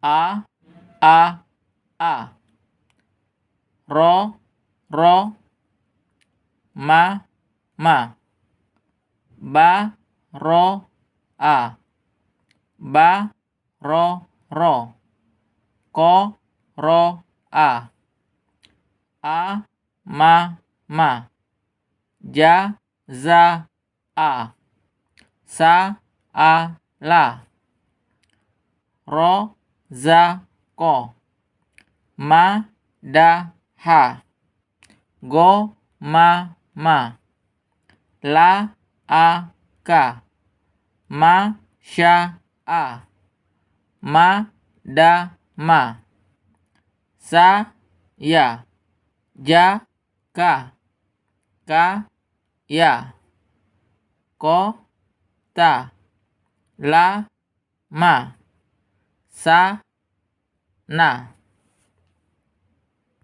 A, A. Ro, Ma, Ba, A. Ba, Ko, A. Ma. Ja, A. La. Ko. Ha. Go, Ma. Ka. A. Ma. Ya. Ya. Ma. Na.